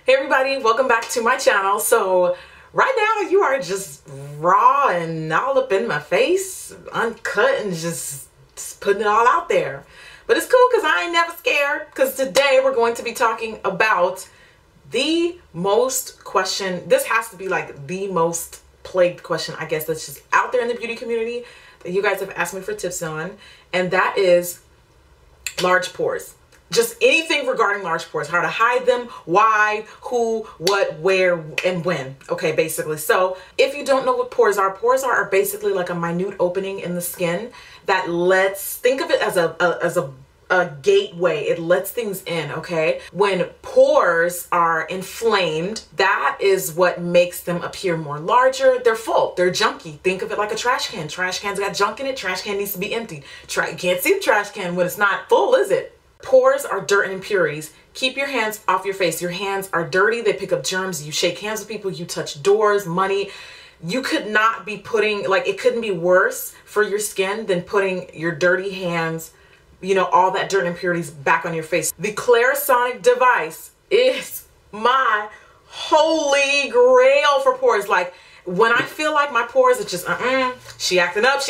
Hey everybody, welcome back to my channel. So right now you are just raw and all up in my face, uncut and just putting it all out there. But it's cool because I ain't never scared, because today we're going to be talking about the most question. This has to be like the most plagued question, I guess, that's just out there in the beauty community that you guys have asked me for tips on, and that is large pores. Just anything regarding large pores, how to hide them, why, who, what, where, and when. Okay, basically. So if you don't know what pores are basically like a minute opening in the skin that think of it as a gateway. It lets things in, okay? When pores are inflamed, that is what makes them appear more larger. They're full, they're junky. Think of it like a trash can. Trash can's got junk in it. Trash can needs to be emptied. You can't see the trash can when it's not full, is it? Pores are dirt and impurities. Keep your hands off your face. Your hands are dirty. They pick up germs. You shake hands with people. You touch doors, money. You could not be putting, like, it couldn't be worse for your skin than putting your dirty hands, you know, all that dirt and impurities back on your face. The Clarisonic device is my holy grail for pores. Like, when I feel like my pores are just, she acting up,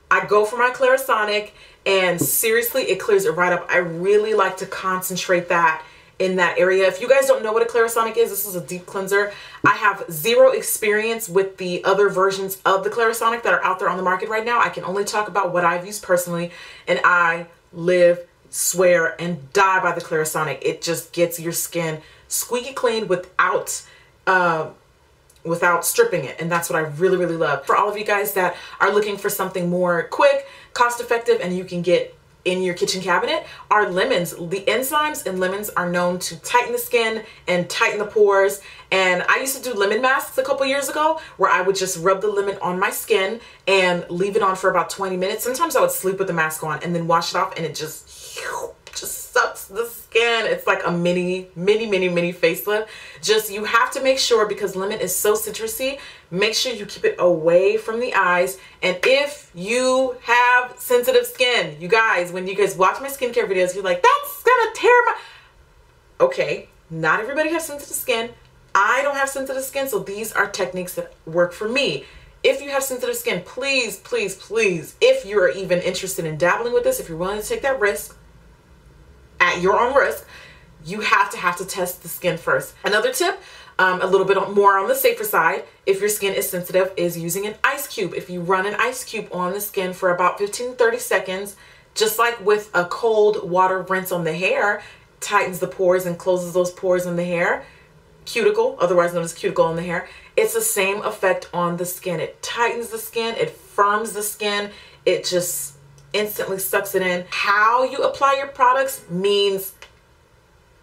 I go for my Clarisonic, and seriously, it clears it right up. I really like to concentrate that in that area. If you guys don't know what a Clarisonic is, this is a deep cleanser. I have zero experience with the other versions of the Clarisonic that are out there on the market right now. I can only talk about what I've used personally, and I live, swear, and die by the Clarisonic. It just gets your skin squeaky clean without stripping it, and that's what I really love. For all of you guys that are looking for something more quick, cost effective, and you can get in your kitchen cabinet, are lemons. The enzymes in lemons are known to tighten the skin and tighten the pores. And I used to do lemon masks a couple years ago where I would just rub the lemon on my skin and leave it on for about 20 minutes. Sometimes I would sleep with the mask on and then wash it off, and it just sucks the skin. It's like a mini facelift. Just, you have to make sure, because lemon is so citrusy, make sure you keep it away from the eyes. And if you have sensitive skin, you guys, when you guys watch my skincare videos, you're like, that's gonna tear my... Okay, not everybody has sensitive skin. I don't have sensitive skin, so these are techniques that work for me. If you have sensitive skin, please, if you're even interested in dabbling with this, if you're willing to take that risk, at your own risk, you have to test the skin first. Another tip, a little bit more on the safer side, if your skin is sensitive, is using an ice cube. If you run an ice cube on the skin for about 15-30 seconds, just like with a cold water rinse on the hair, tightens the pores and closes those pores in the hair, cuticle, otherwise known as cuticle on the hair, it's the same effect on the skin. It tightens the skin, it firms the skin, it just instantly sucks it in. How you apply your products means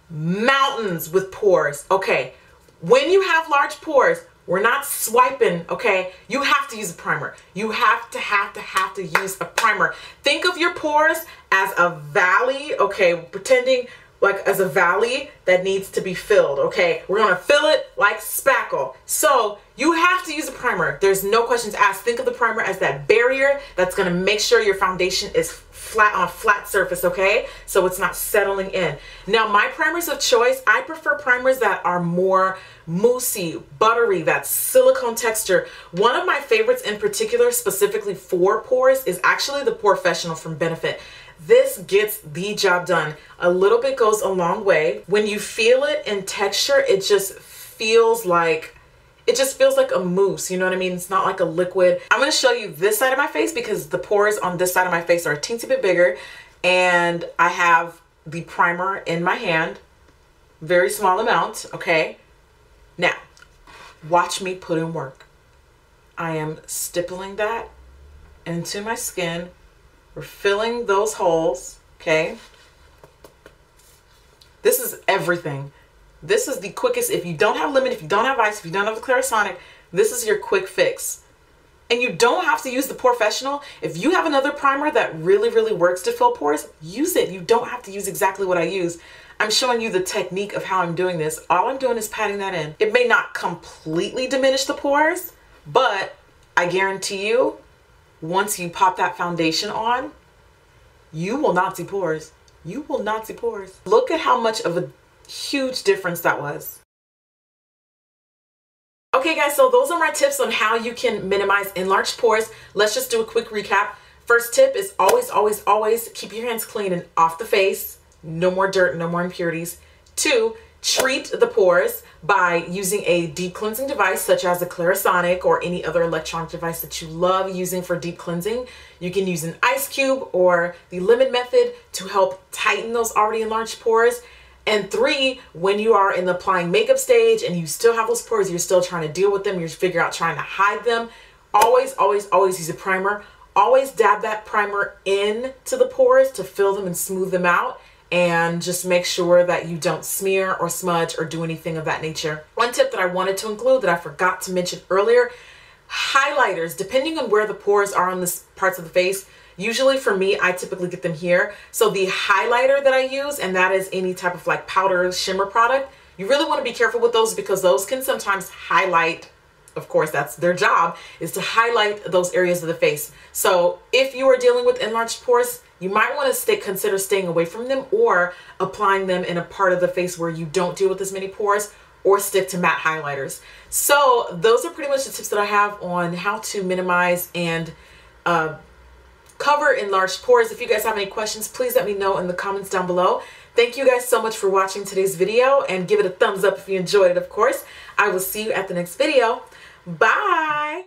mountains with pores. Okay, when you have large pores, we're not swiping, okay? You have to use a primer. You have to use a primer. Think of your pores as a valley, okay? Pretending like as a valley that needs to be filled, okay? We're gonna fill it like spackle. So you have to use a primer. There's no questions asked. Think of the primer as that barrier that's gonna make sure your foundation is flat on a flat surface, okay? So it's not settling in. Now, my primers of choice, I prefer primers that are more moussey, buttery, that silicone texture. One of my favorites in particular, specifically for pores, is actually the POREfessional from Benefit. This gets the job done. A little bit goes a long way. When you feel it in texture, it just feels like a mousse, you know what I mean? It's not like a liquid. I'm gonna show you this side of my face because the pores on this side of my face are a teensy bit bigger, and I have the primer in my hand, very small amount, okay? Now, watch me put in work. I am stippling that into my skin. We're filling those holes, okay? This is everything. This is the quickest. If you don't have lemon, if you don't have ice, if you don't have the Clarisonic, this is your quick fix. And you don't have to use the POREfessional. If you have another primer that really works to fill pores, use it. You don't have to use exactly what I use. I'm showing you the technique of how I'm doing this. All I'm doing is patting that in. It may not completely diminish the pores, but I guarantee you, once you pop that foundation on, you will not see pores. You will not see pores. Look at how much of a huge difference that was. Okay guys, so those are my tips on how you can minimize enlarged pores. Let's just do a quick recap. First tip is always keep your hands clean and off the face. No more dirt, no more impurities. 2, treat the pores by using a deep cleansing device such as a Clarisonic or any other electronic device that you love using for deep cleansing. You can use an ice cube or the lemon method to help tighten those already enlarged pores. And 3, when you are in the applying makeup stage and you still have those pores, you're still trying to deal with them, you're trying to hide them, always use a primer. Always dab that primer into the pores to fill them and smooth them out, and just make sure that you don't smear or smudge or do anything of that nature. One tip that I wanted to include that I forgot to mention earlier, highlighters, depending on where the pores are on the parts of the face. Usually for me, I typically get them here. So the highlighter that I use, and that is any type of like powder shimmer product, you really want to be careful with those because those can sometimes highlight. Of course, that's their job, is to highlight those areas of the face. So if you are dealing with enlarged pores, you might want to consider staying away from them or applying them in a part of the face where you don't deal with as many pores, or stick to matte highlighters. So those are pretty much the tips that I have on how to minimize and cover enlarged pores. If you guys have any questions, please let me know in the comments down below. Thank you guys so much for watching today's video, and give it a thumbs up if you enjoyed it, of course. I will see you at the next video. Bye!